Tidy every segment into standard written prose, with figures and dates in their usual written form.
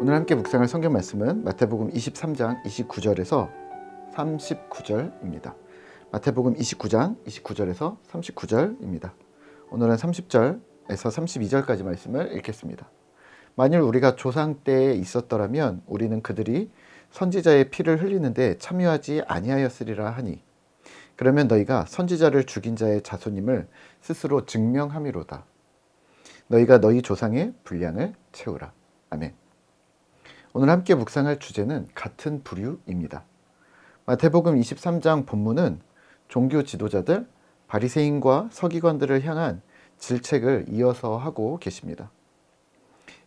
오늘 함께 묵상할 성경 말씀은 마태복음 23장 29절에서 39절입니다. 마태복음 29장 29절에서 39절입니다. 오늘은 30절에서 32절까지 말씀을 읽겠습니다. 만일 우리가 조상 때에 있었더라면 우리는 그들이 선지자의 피를 흘리는데 참여하지 아니하였으리라 하니 그러면 너희가 선지자를 죽인 자의 자손임을 스스로 증명함이로다. 너희가 너희 조상의 분량을 채우라. 아멘. 오늘 함께 묵상할 주제는 같은 부류입니다. 마태복음 23장 본문은 종교 지도자들, 바리새인과 서기관들을 향한 질책을 이어서 하고 계십니다.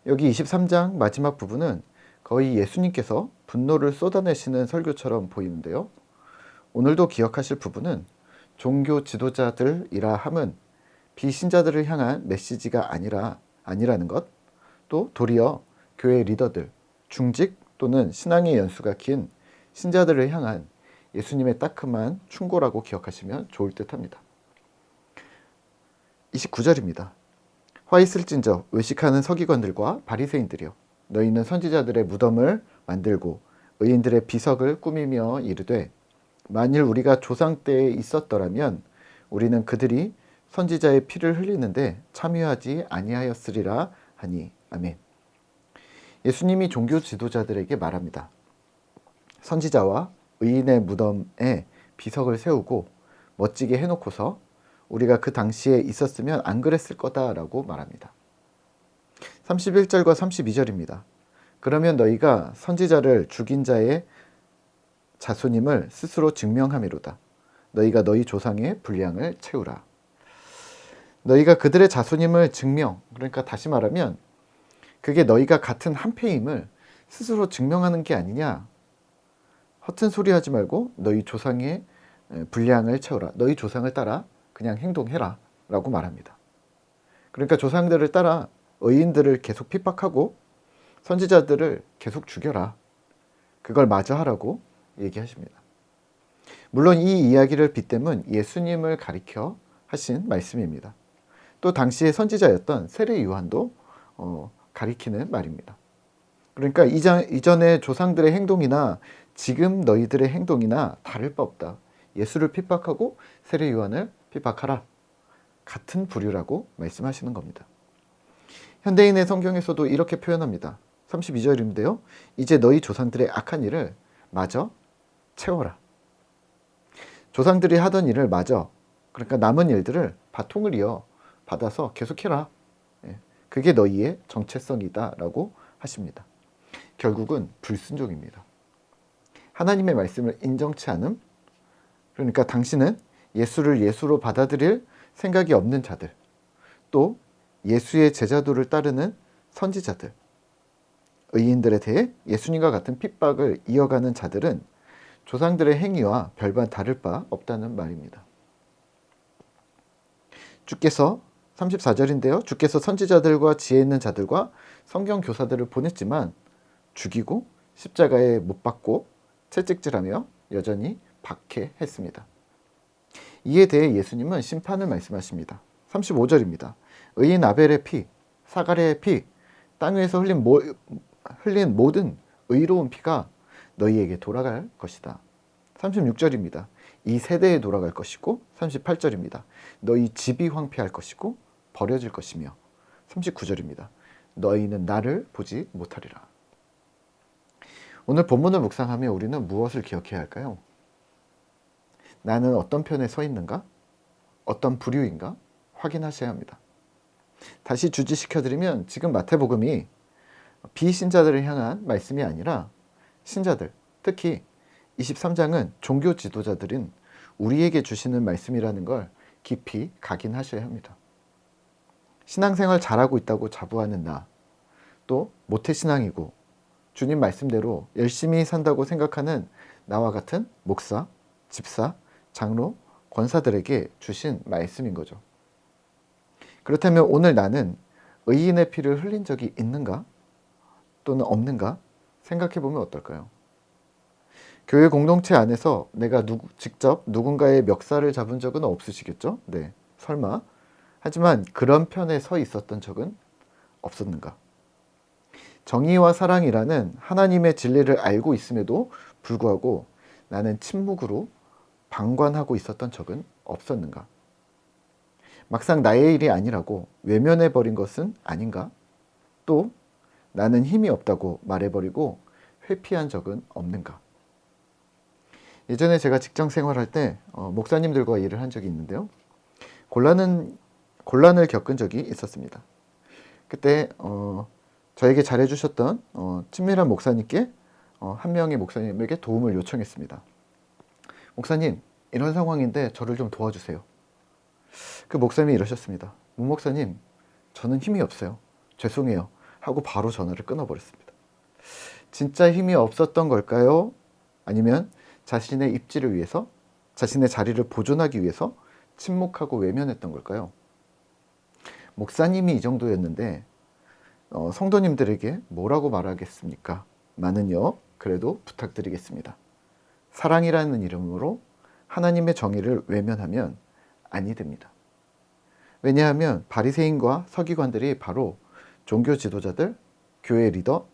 여기 23장 마지막 부분은 거의 예수님께서 분노를 쏟아내시는 설교처럼 보이는데요. 오늘도 기억하실 부분은 종교 지도자들이라 함은 비신자들을 향한 메시지가 아니라는 것, 또 도리어 교회 리더들, 중직 또는 신앙의 연수가 긴 신자들을 향한 예수님의 따끔한 충고라고 기억하시면 좋을 듯합니다. 29절입니다. 화 있을진저 외식하는 서기관들과 바리새인들이여 너희는 선지자들의 무덤을 만들고 의인들의 비석을 꾸미며 이르되 만일 우리가 조상 때에 있었더라면 우리는 그들이 선지자의 피를 흘리는데 참여하지 아니하였으리라 하니 아멘. 예수님이 종교 지도자들에게 말합니다. 선지자와 의인의 무덤에 비석을 세우고 멋지게 해놓고서 우리가 그 당시에 있었으면 안 그랬을 거다라고 말합니다. 31절과 32절입니다. 그러면 너희가 선지자를 죽인 자의 자손임을 스스로 증명함이로다. 너희가 너희 조상의 분량을 채우라. 너희가 그들의 자손임을 증명, 그러니까 다시 말하면 그게 너희가 같은 한패임을 스스로 증명하는 게 아니냐. 허튼 소리 하지 말고 너희 조상의 분량을 채우라. 너희 조상을 따라 그냥 행동해라 라고 말합니다. 그러니까 조상들을 따라 의인들을 계속 핍박하고 선지자들을 계속 죽여라. 그걸 마저 하라고 얘기하십니다. 물론 이 이야기를 빗대면 예수님을 가리켜 하신 말씀입니다. 또 당시의 선지자였던 세례 요한도 가리키는 말입니다. 그러니까 이전의 조상들의 행동이나 지금 너희들의 행동이나 다를 바 없다. 예수를 핍박하고 세례 요한을 핍박하라. 같은 부류라고 말씀하시는 겁니다. 현대인의 성경에서도 이렇게 표현합니다. 32절인데요. 이제 너희 조상들의 악한 일을 마저 채워라. 조상들이 하던 일을 마저, 그러니까 남은 일들을 바통을 이어 받아서 계속해라. 그게 너희의 정체성이다 라고 하십니다. 결국은 불순종입니다. 하나님의 말씀을 인정치 않음, 그러니까 당신은 예수를 예수로 받아들일 생각이 없는 자들, 또 예수의 제자도를 따르는 선지자들, 의인들에 대해 예수님과 같은 핍박을 이어가는 자들은 조상들의 행위와 별반 다를 바 없다는 말입니다. 주께서 34절인데요. 주께서 선지자들과 지혜 있는 자들과 성경 교사들을 보냈지만 죽이고 십자가에 못 박고 채찍질하며 여전히 박해했습니다. 이에 대해 예수님은 심판을 말씀하십니다. 35절입니다. 의인 아벨의 피, 사가랴의 피, 땅 위에서 흘린 모든 의로운 피가 너희에게 돌아갈 것이다. 36절입니다. 이 세대에 돌아갈 것이고 38절입니다. 너희 집이 황폐할 것이고 버려질 것이며 39절입니다. 너희는 나를 보지 못하리라. 오늘 본문을 묵상하며 우리는 무엇을 기억해야 할까요? 나는 어떤 편에 서 있는가? 어떤 부류인가? 확인하셔야 합니다. 다시 주지시켜드리면 지금 마태복음이 비신자들을 향한 말씀이 아니라 신자들, 특히 23장은 종교 지도자들인 우리에게 주시는 말씀이라는 걸 깊이 각인하셔야 합니다. 신앙생활 잘하고 있다고 자부하는 나, 또 모태신앙이고 주님 말씀대로 열심히 산다고 생각하는 나와 같은 목사, 집사, 장로, 권사들에게 주신 말씀인 거죠. 그렇다면 오늘 나는 의인의 피를 흘린 적이 있는가? 또는 없는가? 생각해 보면 어떨까요? 교회 공동체 안에서 내가 직접 누군가의 멱살을 잡은 적은 없으시겠죠? 네, 설마. 하지만 그런 편에 서 있었던 적은 없었는가? 정의와 사랑이라는 하나님의 진리를 알고 있음에도 불구하고 나는 침묵으로 방관하고 있었던 적은 없었는가? 막상 나의 일이 아니라고 외면해버린 것은 아닌가? 또 나는 힘이 없다고 말해버리고 회피한 적은 없는가? 예전에 제가 직장 생활할 때 목사님들과 일을 한 적이 있는데요. 곤란을 겪은 적이 있었습니다. 그때 저에게 잘해주셨던 친밀한 목사님께 한 명의 목사님에게 도움을 요청했습니다. 목사님, 이런 상황인데 저를 좀 도와주세요. 그 목사님이 이러셨습니다. 문 목사님, 저는 힘이 없어요. 죄송해요. 하고 바로 전화를 끊어버렸습니다. 진짜 힘이 없었던 걸까요? 아니면 자신의 입지를 위해서, 자신의 자리를 보존하기 위해서 침묵하고 외면했던 걸까요? 목사님이 이 정도였는데 성도님들에게 뭐라고 말하겠습니까? 나는요, 그래도 부탁드리겠습니다. 사랑이라는 이름으로 하나님의 정의를 외면하면 아니 됩니다. 왜냐하면 바리새인과 서기관들이 바로 종교 지도자들, 교회 리더,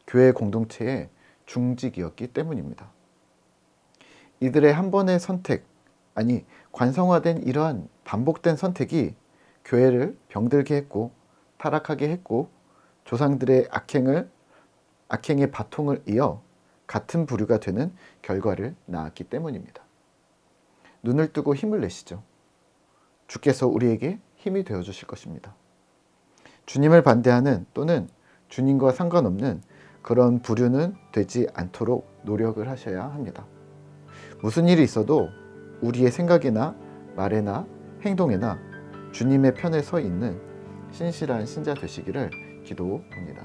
교회 공동체의 중직이었기 때문입니다. 이들의 한 번의 선택, 아니 관성화된 이러한 반복된 선택이 교회를 병들게 했고 타락하게 했고 조상들의 악행의 바통을 이어 같은 부류가 되는 결과를 낳았기 때문입니다. 눈을 뜨고 힘을 내시죠. 주께서 우리에게 힘이 되어 주실 것입니다. 주님을 반대하는 또는 주님과 상관없는 그런 부류는 되지 않도록 노력을 하셔야 합니다. 무슨 일이 있어도 우리의 생각이나 말에나 행동에나 주님의 편에 서 있는 신실한 신자 되시기를 기도합니다.